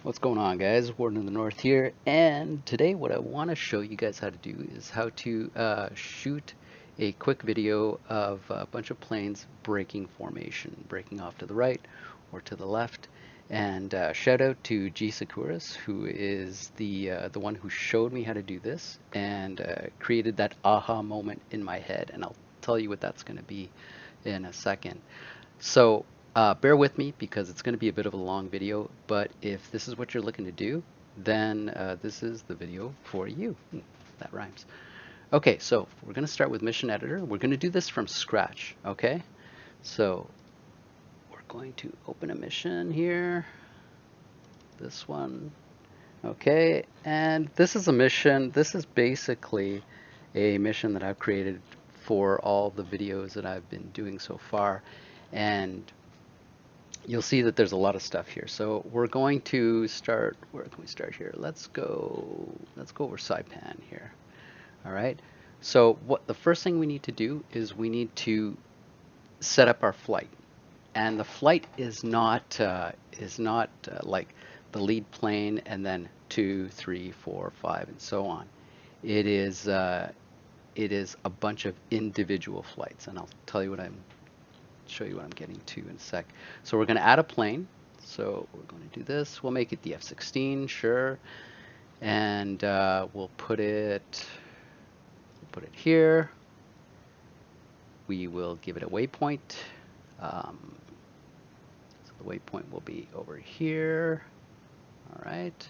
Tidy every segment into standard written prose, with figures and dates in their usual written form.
What's going on, guys? Warden in the North here, and today what I want to show you guys how to do is how to shoot a quick video of a bunch of planes breaking formation, breaking off to the right or to the left. And shout out to SKouras, who is the one who showed me how to do this and created that aha moment in my head, and I'll tell you what that's going to be in a second. So bear with me because it's going to be a bit of a long video, but if this is what you're looking to do, then this is the video for you. That rhymes. Okay, so we're going to start with Mission Editor. We're going to do this from scratch, okay? So we're going to open a mission here. This one. Okay, and this is a mission. This is basically a mission that I've created for all the videos that I've been doing so far. And you'll see that there's a lot of stuff here. So we're going to start, where can we start here? Let's go over Saipan here. All right. So what the first thing we need to do is we need to set up our flight. And the flight is not like the lead plane and then 2, 3, 4, 5, and so on. It is a bunch of individual flights, and I'll tell you show you what I'm getting to in a sec. So we're going to add a plane. So we're going to do this. We'll make it the F-16, sure, and we'll put it here. We will give it a waypoint. So the waypoint will be over here. All right.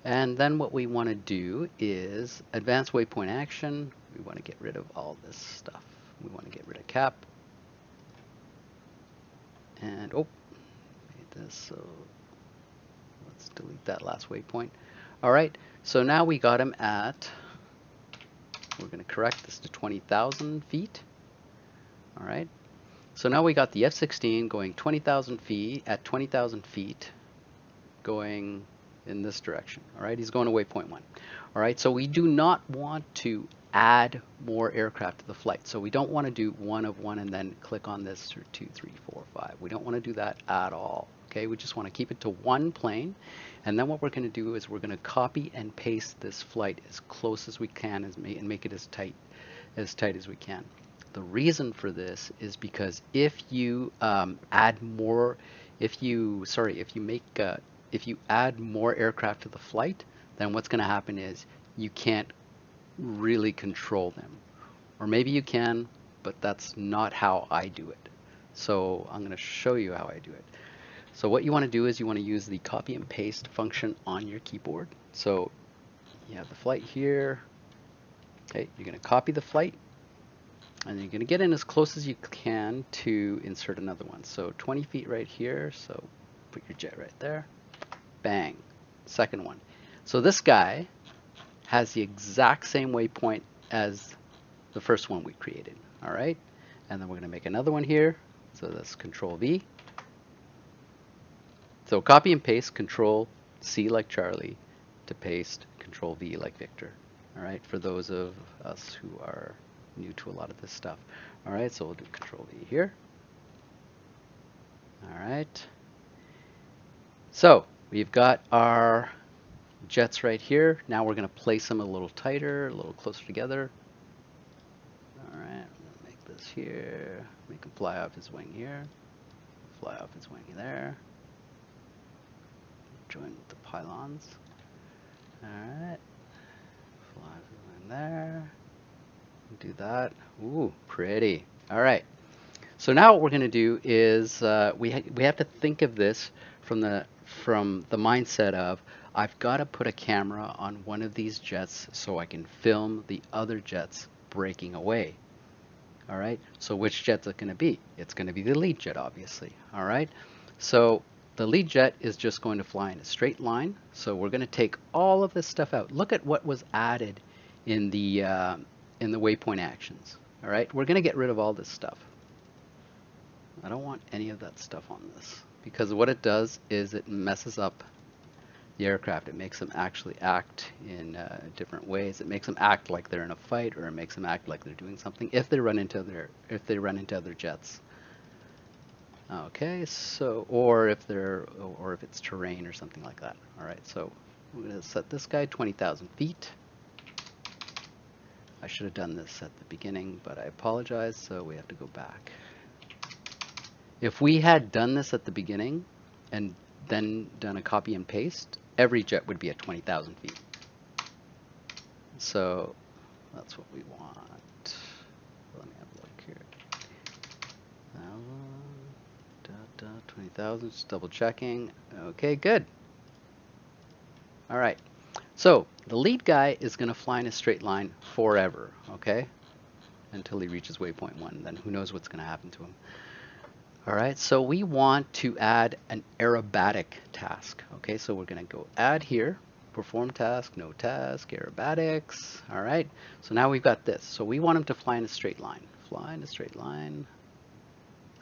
And then what we want to do is advanced waypoint action. We want to get rid of all this stuff. We want to get rid of cap. And made this, so let's delete that last waypoint. All right, so now we got him at, we're going to correct this to 20,000 feet. All right, so now we got the F-16 going 20,000 feet, at 20,000 feet, going in this direction. All right, he's going to waypoint 1. All right, so we do not want to add more aircraft to the flight. So we don't want to do 1 of 1 and then click on this for 2, 3, 4, 5. We don't want to do that at all. Okay, we just want to keep it to one plane. And then what we're going to do is we're going to copy and paste this flight as close as we can and make it as tight as we can. The reason for this is because if you add more, if you add more aircraft to the flight, then what's going to happen is you can't really control them. Or maybe you can, but that's not how I do it. So I'm going to show you how I do it. So what you want to do is you want to use the copy and paste function on your keyboard. So you have the flight here. Okay, you're going to copy the flight, and you're going to get in as close as you can to insert another one. So 20 feet right here. So put your jet right there. Bang. Second one. So this guy has the exact same waypoint as the first one we created. All right, and then we're going to make another one here. So that's Control V. So copy and paste, Control C like Charlie to paste, Control V like Victor. All right, for those of us who are new to a lot of this stuff. All right, so we'll do Control V here. All right. So we've got our jets right here. Now we're going to place them a little tighter, a little closer together. All right, I'm going to make this here. Make him fly off his wing here. Fly off his wing there. Join with the pylons. All right. Fly off his wing there. Do that. Ooh, pretty. All right. So now what we're going to do is we have to think of this from the mindset of I've got to put a camera on one of these jets so I can film the other jets breaking away. All right, so which jet's it going to be? It's going to be the lead jet, obviously. All right, so the lead jet is just going to fly in a straight line. So we're going to take all of this stuff out. Look at what was added in the waypoint actions. All right, we're going to get rid of all this stuff. I don't want any of that stuff on this, because what it does is it messes up the aircraft. It makes them actually act in different ways. It makes them act like they're in a fight, or it makes them act like they're doing something if they run into other jets. Okay, so, or if it's terrain or something like that. All right, so we're going to set this guy 20,000 feet. I should have done this at the beginning, but I apologize, so we have to go back. If we had done this at the beginning and then done a copy and paste, every jet would be at 20,000 feet. So that's what we want. Let me have a look here. 20,000, just double checking. Okay, good. All right. So the lead guy is going to fly in a straight line forever, okay? Until he reaches waypoint 1. Then who knows what's going to happen to him. All right, so we want to add an aerobatic task. Okay, so we're going to go add here, perform task, no task, aerobatics. All right, so now we've got this. So we want him to fly in a straight line. Fly in a straight line,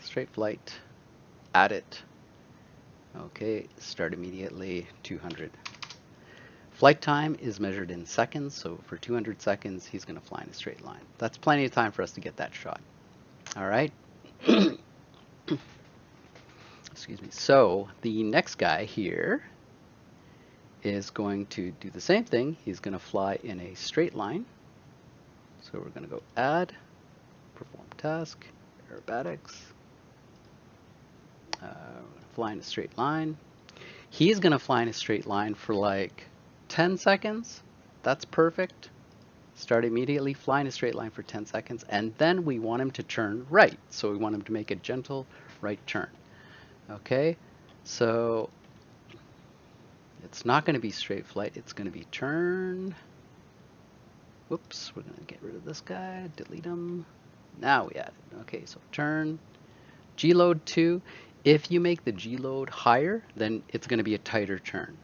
straight flight, add it. Okay, start immediately, 200. Flight time is measured in seconds, so for 200 seconds, he's going to fly in a straight line. That's plenty of time for us to get that shot. All right. Excuse me. So the next guy here is going to do the same thing. He's going to fly in a straight line. So we're going to go add, perform task, aerobatics. We're going to fly in a straight line. He's going to fly in a straight line for like 10 seconds. That's perfect. Start immediately, fly in a straight line for 10 seconds, and then we want him to turn right. So we want him to make a gentle right turn. Okay, so it's not going to be straight flight, it's going to be turn. Whoops, we're going to get rid of this guy, delete him. Now we add it. Okay, so turn, G-load 2. If you make the G-load higher, then it's going to be a tighter turn.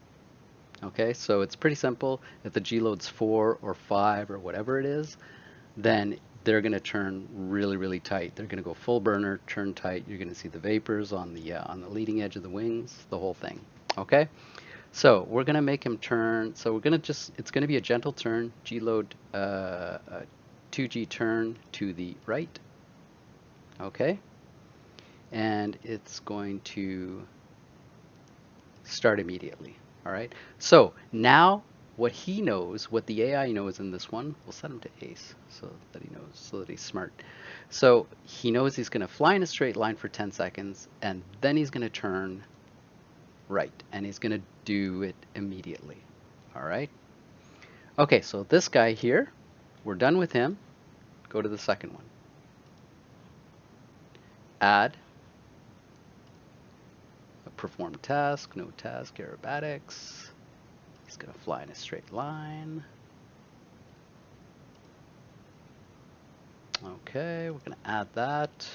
Okay, so it's pretty simple. If the G-load's 4 or 5 or whatever it is, then they're going to turn really, really tight. They're going to go full burner, turn tight. You're going to see the vapors on the leading edge of the wings, the whole thing. Okay, so we're going to make him turn. So we're going to it's going to be a gentle turn, G-load 2G turn to the right. Okay, and it's going to start immediately. All right, so now what he knows, what the AI knows in this one, we'll set him to ace so that he knows, so that he's smart. So he knows he's going to fly in a straight line for 10 seconds, and then he's going to turn right, and he's going to do it immediately. All right. Okay, so this guy here, we're done with him. Go to the second one. Add. Perform task, no task, aerobatics. He's going to fly in a straight line. Okay, we're going to add that.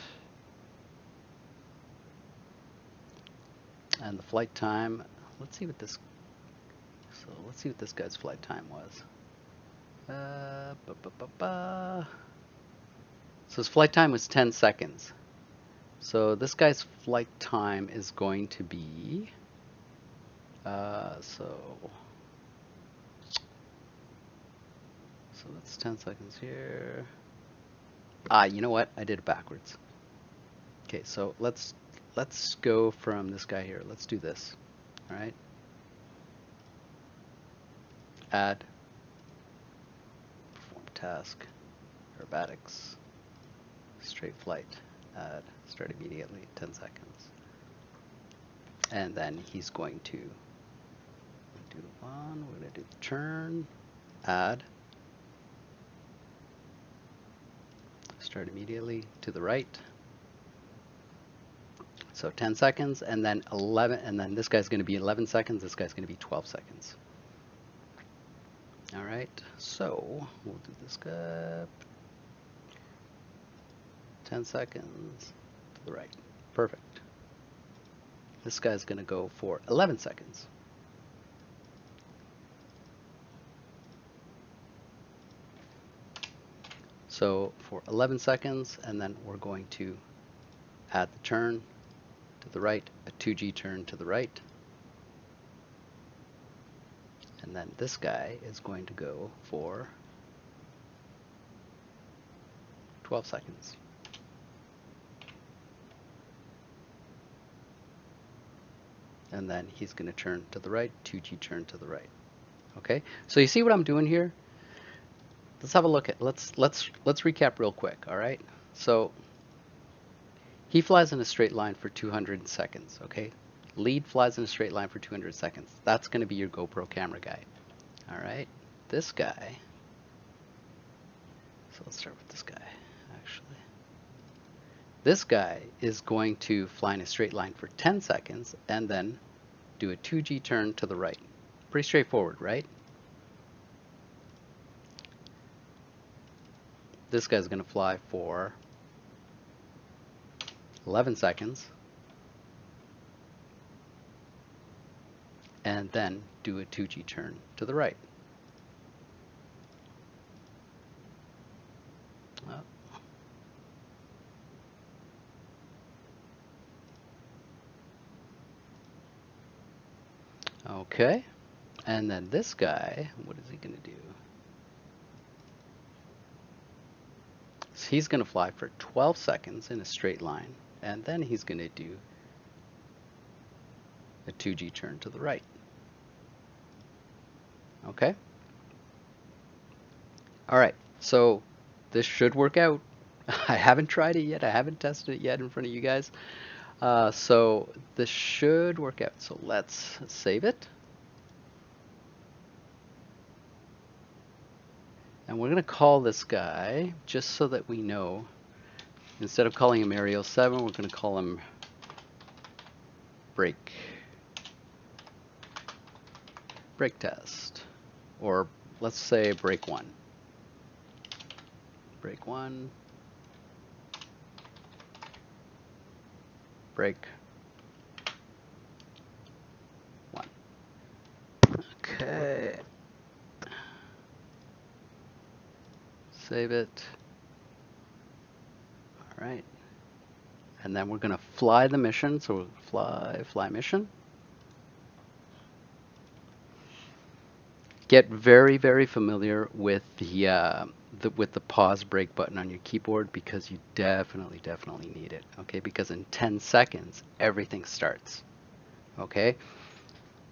And the flight time, let's see what this guy's flight time was. So his flight time was 10 seconds. So this guy's flight time is going to be, so that's 10 seconds here. You know what? I did it backwards. Okay, so let's go from this guy here. Let's do this. All right. Add. Perform task. Aerobatics. Straight flight. Add. Start immediately. 10 seconds. And then he's going to do one. We're going to do the turn. Add. Start immediately to the right. So 10 seconds, and then 11, and then this guy's going to be 11 seconds. This guy's going to be 12 seconds. All right, so we'll do this guy. 10 seconds to the right. Perfect. This guy's going to go for 11 seconds. So for 11 seconds, and then we're going to add the turn to the right, a 2G turn to the right. And then this guy is going to go for 12 seconds. and then he's going to turn to the right, 2G turn to the right. Okay, so you see what I'm doing here? Let's have a look at, let's recap real quick, all right? So he flies in a straight line for 200 seconds, okay? Lead flies in a straight line for 200 seconds. That's going to be your GoPro camera guy, all right? This guy, so let's start with this guy, actually. This guy is going to fly in a straight line for 10 seconds and then do a 2G turn to the right. Pretty straightforward, right? This guy's going to fly for 11 seconds and then do a 2G turn to the right. Okay, and then this guy, what is he going to do? So he's going to fly for 12 seconds in a straight line, and then he's going to do a 2G turn to the right. Okay? All right, so this should work out. I haven't tried it yet. I haven't tested it yet in front of you guys. So this should work out. So let's save it. And we're going to call this guy, just so that we know, instead of calling him Ariel 7, we're going to call him break test. Or let's say break 1. Break 1. Break 1. Okay. Save it. All right. And then we're going to fly the mission. So we'll fly mission. Get very, very familiar with the pause break button on your keyboard, because you definitely need it. Okay, because in 10 seconds everything starts. Okay.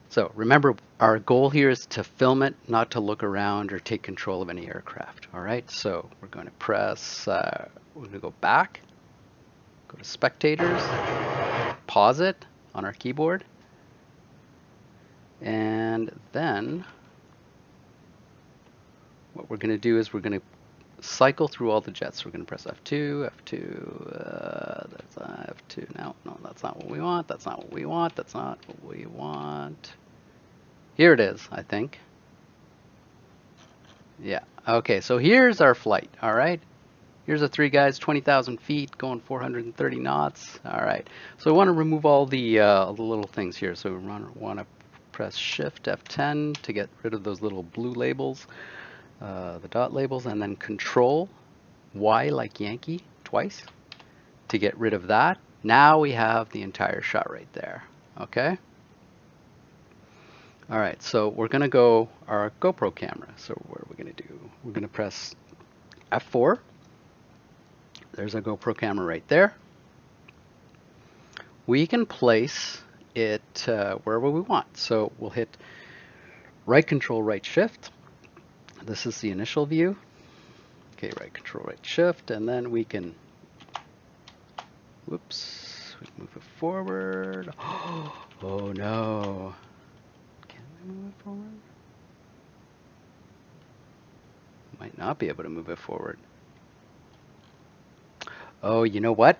So remember, our goal here is to film it, not to look around or take control of any aircraft. All right, so we're going to press, we're going to go back, go to spectators, pause it on our keyboard, and then what we're going to do is we're going to cycle through all the jets. We're going to press F2, that's F2. No, that's not what we want. That's not what we want. That's not what we want. Here it is, I think. Yeah. Okay, so here's our flight. All right. Here's the 3 guys, 20,000 feet, going 430 knots. All right. So we want to remove all the little things here. So we want to press Shift F10 to get rid of those little blue labels, the dot labels, and then Control Y like Yankee twice to get rid of that. Now we have the entire shot right there. Okay. All right, so we're going to go our GoPro camera. So what are we going to do? We're going to press F4. There's our GoPro camera right there. We can place it wherever we want. So we'll hit right control, right shift. This is the initial view. Okay, right control, right shift, and then we can, whoops, we can move it forward. Oh no. Move it forward? Might not be able to move it forward. Oh, you know what?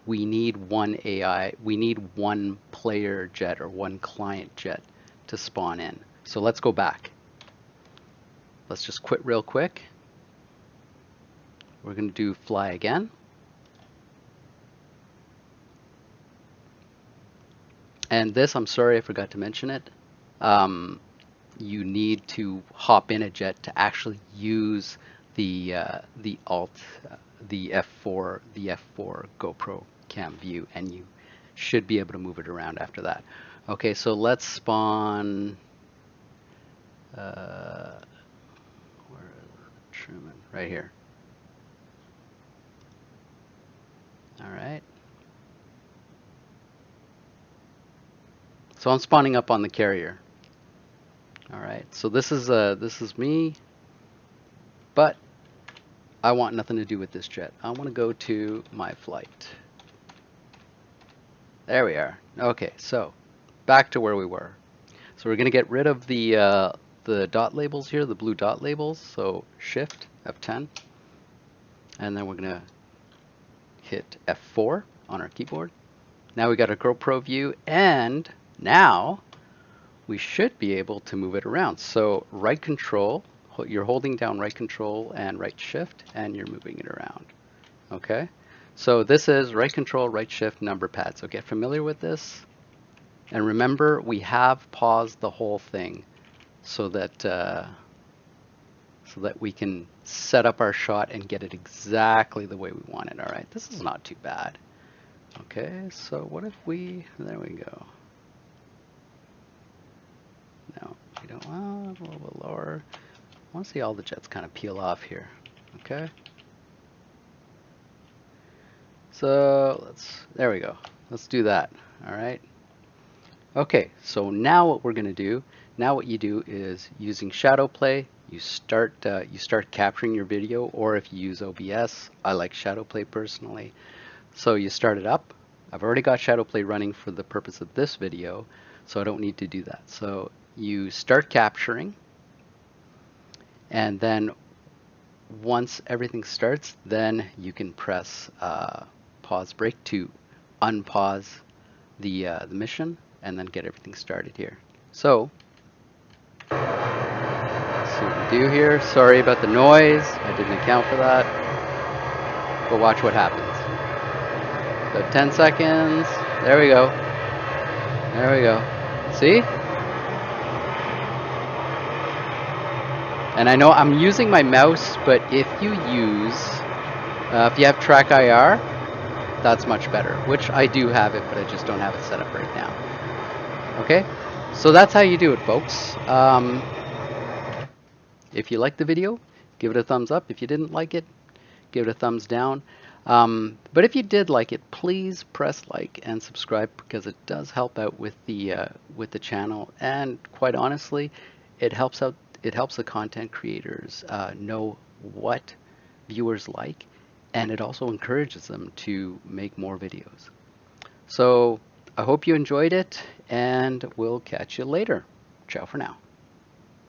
We need one AI, we need one player jet or one client jet to spawn in. So let's go back. Let's just quit real quick. We're going to do fly again. And this, I'm sorry, I forgot to mention it. You need to hop in a jet to actually use the F4 GoPro cam view, and you should be able to move it around after that. Okay, so let's spawn. Where is Truman? Right here. All right. So I'm spawning up on the carrier. All right, so this is me, but I want nothing to do with this jet. I want to go to my flight. There we are. Okay, so back to where we were. So we're going to get rid of the dot labels here, the blue dot labels. So Shift F10, and then we're going to hit F4 on our keyboard. Now we got a GoPro view, and now we should be able to move it around. So right control, you're holding down right control and right shift, and you're moving it around. Okay, so this is right control, right shift, number pad. So get familiar with this, and remember we have paused the whole thing so that we can set up our shot and get it exactly the way we want it. All right, this is not too bad. Okay, so what if we, there we go. No, we don't want a little bit lower. I want to see all the jets kind of peel off here. Okay. So there we go. Let's do that. All right. Okay, so now what we're going to do, now what you do is using shadow play, you start capturing your video, or if you use OBS, I like shadow play personally. So you start it up. I've already got shadow play running for the purpose of this video, so I don't need to do that. So you start capturing, and then once everything starts, then you can press pause break to unpause the mission and then get everything started here. So let's see what we do here. Sorry about the noise, I didn't account for that, but watch what happens. So 10 seconds, there we go, there we go, see? And I know I'm using my mouse, but if you have track IR, that's much better, which I do have it, but I just don't have it set up right now. Okay, so that's how you do it, folks. If you liked the video, give it a thumbs up. If you didn't like it, give it a thumbs down. But if you did like it, please press like and subscribe, because it does help out with the channel, and quite honestly, it helps the content creators know what viewers like, and it also encourages them to make more videos. So I hope you enjoyed it, and we'll catch you later. Ciao for now.